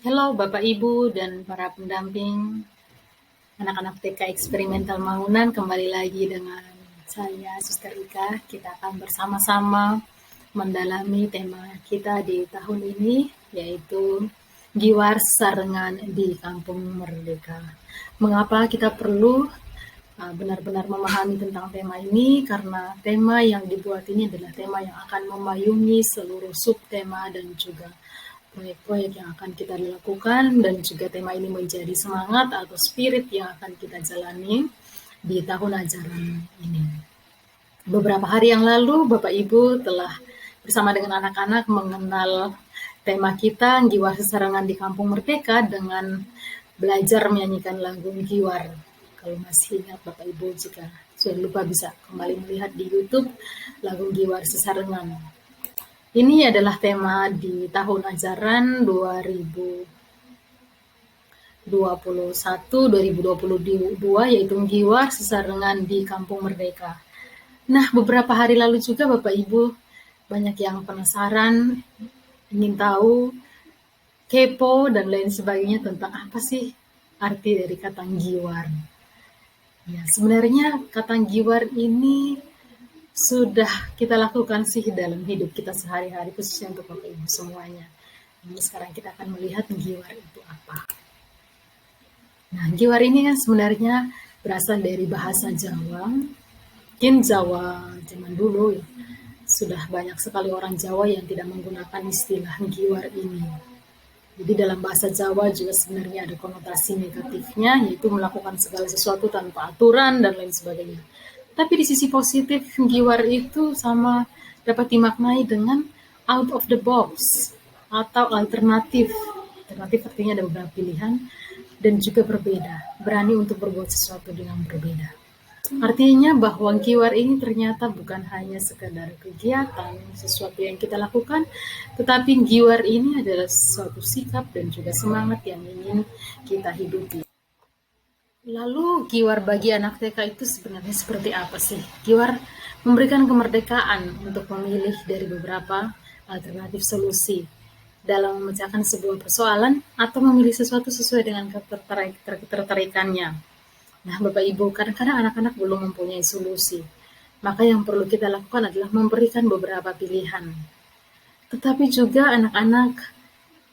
Halo Bapak Ibu dan para pendamping anak-anak TK Eksperimental Mangunan, kembali lagi dengan saya Suster Ika. Kita akan bersama-sama mendalami tema kita di tahun ini, yaitu Giwar Sarengan di Kampung Merdeka. Mengapa kita perlu benar-benar memahami tentang tema ini? Karena tema yang dibuat ini adalah tema yang akan memayungi seluruh subtema dan juga proyek-proyek yang akan kita lakukan, dan juga tema ini menjadi semangat atau spirit yang akan kita jalani di tahun ajaran ini. Beberapa hari yang lalu Bapak Ibu telah bersama dengan anak-anak mengenal tema kita Giwar Sesarengan di Kampung Merdeka dengan belajar menyanyikan lagu Giwar. Kalau masih ingat Bapak Ibu, jika sudah lupa bisa kembali melihat di YouTube lagu Giwar Sesarengan. Ini adalah tema di tahun ajaran 2021-2022, yaitu Giwar Sesarengan di Kampung Merdeka. Nah, beberapa hari lalu juga Bapak Ibu banyak yang penasaran, ingin tahu, kepo, dan lain sebagainya tentang apa sih arti dari kata Giwar. Ya, sebenarnya kata Giwar ini sudah kita lakukan sih dalam hidup kita sehari-hari, khususnya untuk Bapak Ibu semuanya. Ini sekarang kita akan melihat Giwar itu apa. Nah, Giwar ini kan sebenarnya berasal dari bahasa Jawa. Mungkin Jawa zaman dulu ya, sudah banyak sekali orang Jawa yang tidak menggunakan istilah Giwar ini. Jadi dalam bahasa Jawa juga sebenarnya ada konotasi negatifnya, yaitu melakukan segala sesuatu tanpa aturan dan lain sebagainya. Tapi di sisi positif, Giwar itu sama dapat dimaknai dengan out of the box atau alternatif. Alternatif artinya ada beberapa pilihan dan juga berbeda, berani untuk berbuat sesuatu dengan berbeda. Artinya bahwa Giwar ini ternyata bukan hanya sekadar kegiatan, sesuatu yang kita lakukan, tetapi Giwar ini adalah suatu sikap dan juga semangat yang ingin kita hidupi. Lalu Giwar bagi anak TK itu sebenarnya seperti apa sih? Giwar memberikan kemerdekaan untuk memilih dari beberapa alternatif solusi dalam memecahkan sebuah persoalan atau memilih sesuatu sesuai dengan ketertarikannya. Nah, Bapak Ibu, kadang-kadang anak-anak belum mempunyai solusi. Maka yang perlu kita lakukan adalah memberikan beberapa pilihan. Tetapi juga anak-anak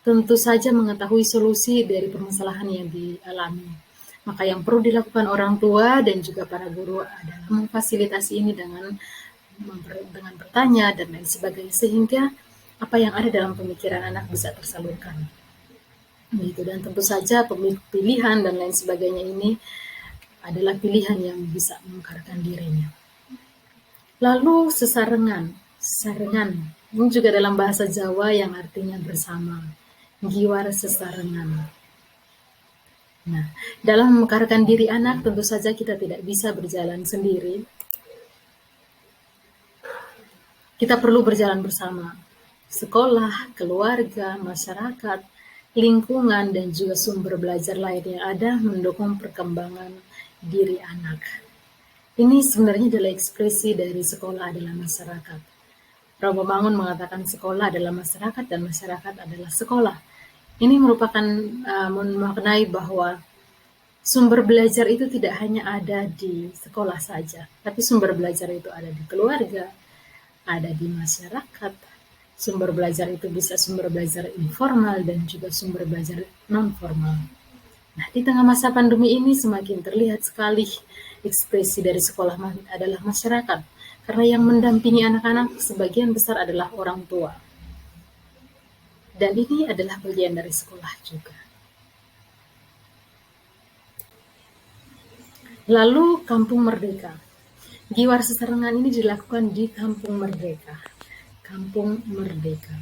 tentu saja mengetahui solusi dari permasalahan yang dialami. Maka yang perlu dilakukan orang tua dan juga para guru adalah memfasilitasi ini dengan bertanya dan lain sebagainya, sehingga apa yang ada dalam pemikiran anak bisa tersalurkan. Begitu, dan tentu saja pilihan dan lain sebagainya ini adalah pilihan yang bisa mengukarkan dirinya. Lalu sesarengan. Sesarengan ini juga dalam bahasa Jawa yang artinya bersama. Giwar sesarengan. Nah, dalam memekarkan diri anak, tentu saja kita tidak bisa berjalan sendiri. Kita perlu berjalan bersama. Sekolah, keluarga, masyarakat, lingkungan, dan juga sumber belajar lain yang ada mendukung perkembangan diri anak. Ini sebenarnya adalah ekspresi dari sekolah adalah masyarakat. Romo Mangun mengatakan sekolah adalah masyarakat dan masyarakat adalah sekolah. Ini merupakan memaknai bahwa sumber belajar itu tidak hanya ada di sekolah saja, tapi sumber belajar itu ada di keluarga, ada di masyarakat. Sumber belajar itu bisa sumber belajar informal dan juga sumber belajar non-formal. Nah, di tengah masa pandemi ini semakin terlihat sekali ekspresi dari sekolah adalah masyarakat, karena yang mendampingi anak-anak sebagian besar adalah orang tua. Dan ini adalah bagian dari sekolah juga. Lalu Kampung Merdeka. Giwar Sesarengan ini dilakukan di Kampung Merdeka. Kampung Merdeka.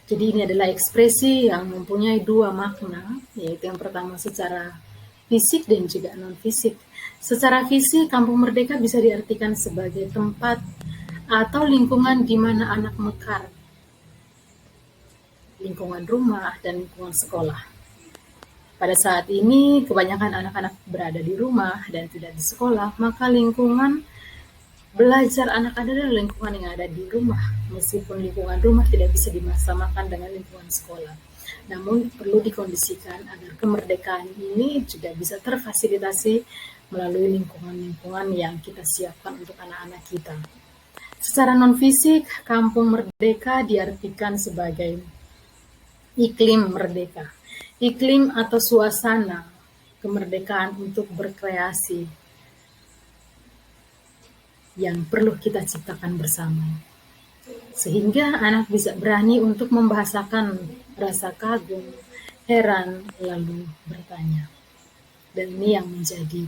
Jadi ini adalah ekspresi yang mempunyai dua makna, yaitu yang pertama secara fisik dan juga non-fisik. Secara fisik, Kampung Merdeka bisa diartikan sebagai tempat atau lingkungan di mana anak mekar. Lingkungan rumah dan lingkungan sekolah. Pada saat ini, kebanyakan anak-anak berada di rumah dan tidak di sekolah, maka lingkungan Belajar anak adalah lingkungan yang ada di rumah, meskipun lingkungan rumah tidak bisa dimasamakan dengan lingkungan sekolah. Namun perlu dikondisikan agar kemerdekaan ini juga bisa terfasilitasi melalui lingkungan-lingkungan yang kita siapkan untuk anak-anak kita. Secara non-fisik, kampung merdeka diartikan sebagai iklim merdeka. Iklim atau suasana kemerdekaan untuk berkreasi yang perlu kita ciptakan bersama. Sehingga anak bisa berani untuk membahasakan rasa kagum, heran, lalu bertanya. Dan ini yang menjadi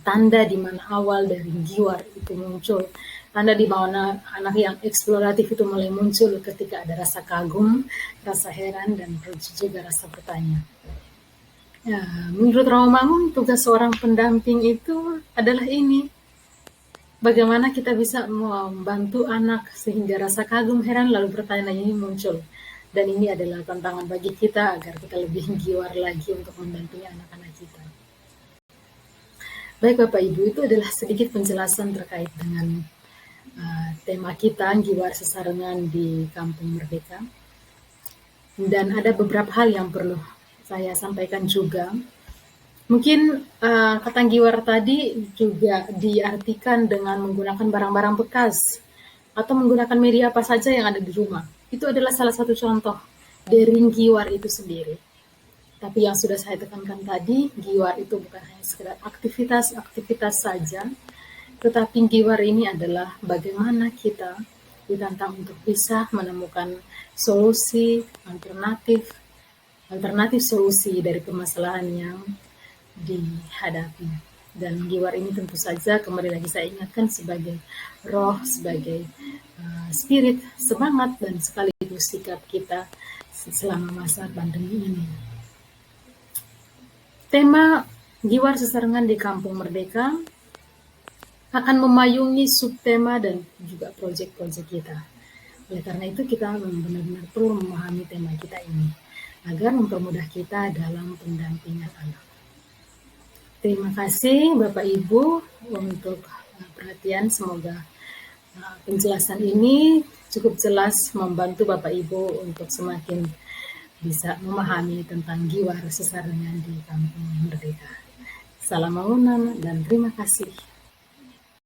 tanda di mana awal dari giwar itu muncul. Tanda di mana anak yang eksploratif itu mulai muncul ketika ada rasa kagum, rasa heran, dan juga rasa bertanya. Ya, menurut Rawamangun, tugas seorang pendamping itu adalah ini. Bagaimana kita bisa membantu anak sehingga rasa kagum, heran, lalu bertanya ini muncul. Dan ini adalah tantangan bagi kita agar kita lebih giwar lagi untuk mendampingi anak-anak kita. Baik Bapak Ibu, itu adalah sedikit penjelasan terkait dengan tema kita, giwar sesarengan di Kampung Merdeka. Dan ada beberapa hal yang perlu saya sampaikan juga. Mungkin kata giwar tadi juga diartikan dengan menggunakan barang-barang bekas atau menggunakan media apa saja yang ada di rumah. Itu adalah salah satu contoh dari giwar itu sendiri. Tapi yang sudah saya tekankan tadi, giwar itu bukan hanya sekedar aktivitas-aktivitas saja, tetapi giwar ini adalah bagaimana kita ditantang untuk bisa menemukan solusi alternatif solusi dari permasalahan yang dihadapi. Dan giwar ini tentu saja kembali lagi saya ingatkan sebagai roh, sebagai spirit, semangat, dan sekaligus sikap kita selama masa pandemi ini. Tema giwar sesarengan di Kampung Merdeka akan memayungi subtema dan juga proyek-proyek kita. Oleh karena itu kita benar-benar perlu memahami tema kita ini agar mempermudah kita dalam pendampingan anak. Terima kasih Bapak Ibu untuk perhatian. Semoga penjelasan ini cukup jelas membantu Bapak Ibu untuk semakin bisa memahami tentang giwar sesarengan di Kampung Merdeka. Salam mengunang dan terima kasih.